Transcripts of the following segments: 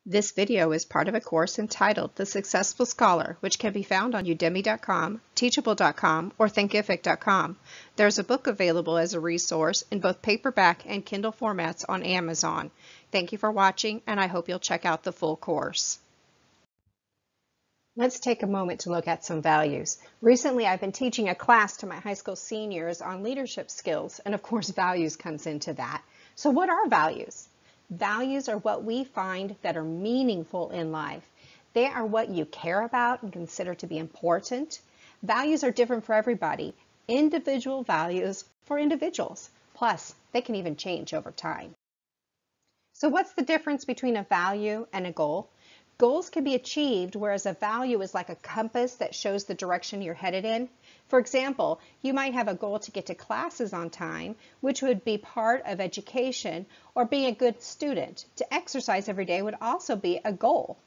This video is part of a course entitled The Successful Scholar, which can be found on udemy.com, teachable.com, or thinkific.com. There's a book available as a resource in both paperback and Kindle formats on Amazon. Thank you for watching, and I hope you'll check out the full course. Let's take a moment to look at some values. Recently, I've been teaching a class to my high school seniors on leadership skills, and of course, values comes into that. So what are values? Values are what we find that are meaningful in life. They are what you care about and consider to be important. Values are different for everybody. Individual values for individuals. Plus, they can even change over time. So what's the difference between a value and a goal? Goals can be achieved, whereas a value is like a compass that shows the direction you're headed in. For example, you might have a goal to get to classes on time, which would be part of education, or being a good student. To exercise every day would also be a goal.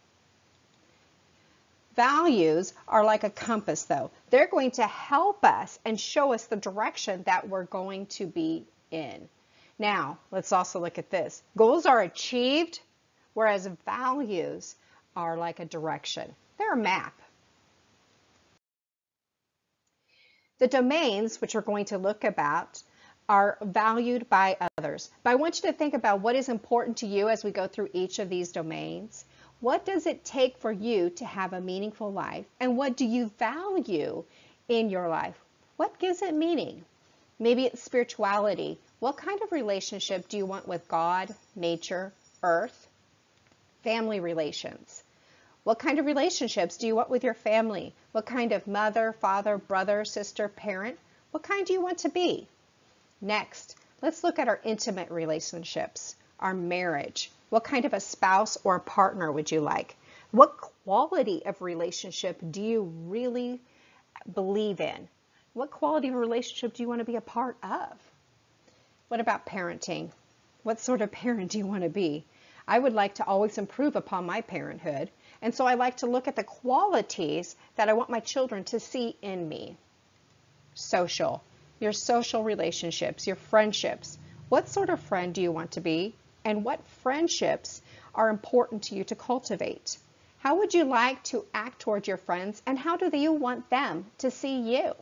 Values are like a compass, though. They're going to help us and show us the direction that we're going to be in. Now, let's also look at this. Goals are achieved, whereas values are like a direction. They're a map. The domains, which we're going to look about, are valued by others. But I want you to think about what is important to you as we go through each of these domains. What does it take for you to have a meaningful life? And what do you value in your life? What gives it meaning? Maybe it's spirituality. What kind of relationship do you want with God, nature, earth? Family relations. What kind of relationships do you want with your family? What kind of mother, father, brother, sister, parent? What kind do you want to be? Next, let's look at our intimate relationships, our marriage. What kind of a spouse or a partner would you like? What quality of relationship do you really believe in? What quality of relationship do you want to be a part of? What about parenting? What sort of parent do you want to be? I would like to always improve upon my parenthood, and so I like to look at the qualities that I want my children to see in me. Social, your social relationships, your friendships. What sort of friend do you want to be, and what friendships are important to you to cultivate? How would you like to act toward your friends, and how do you want them to see you?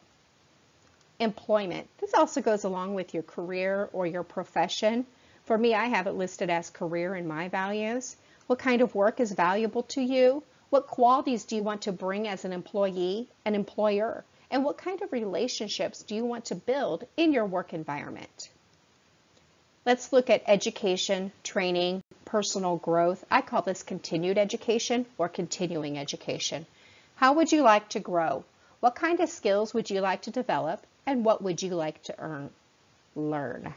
Employment. This also goes along with your career or your profession. For me, I have it listed as career in my values. What kind of work is valuable to you? What qualities do you want to bring as an employee, an employer? And what kind of relationships do you want to build in your work environment? Let's look at education, training, personal growth. I call this continued education or continuing education. How would you like to grow? What kind of skills would you like to develop? And what would you like to learn?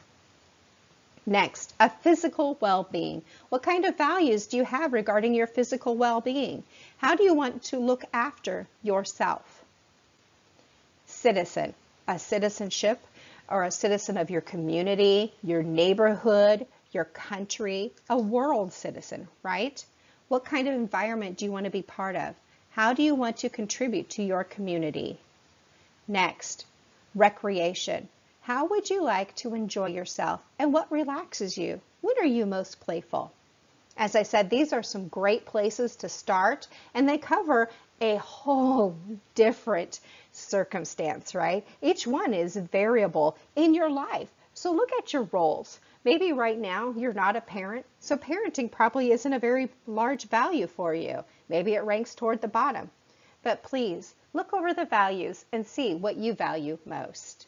Next, a physical well-being. What kind of values do you have regarding your physical well-being? How do you want to look after yourself? Citizen, a citizenship or a citizen of your community, your neighborhood, your country, a world citizen, right? What kind of environment do you want to be part of? How do you want to contribute to your community? Next, recreation. How would you like to enjoy yourself, and what relaxes you? When are you most playful? As I said, these are some great places to start, and they cover a whole different circumstance, right? Each one is variable in your life. So look at your roles. Maybe right now you're not a parent, so parenting probably isn't a very large value for you. Maybe it ranks toward the bottom. But please, look over the values and see what you value most.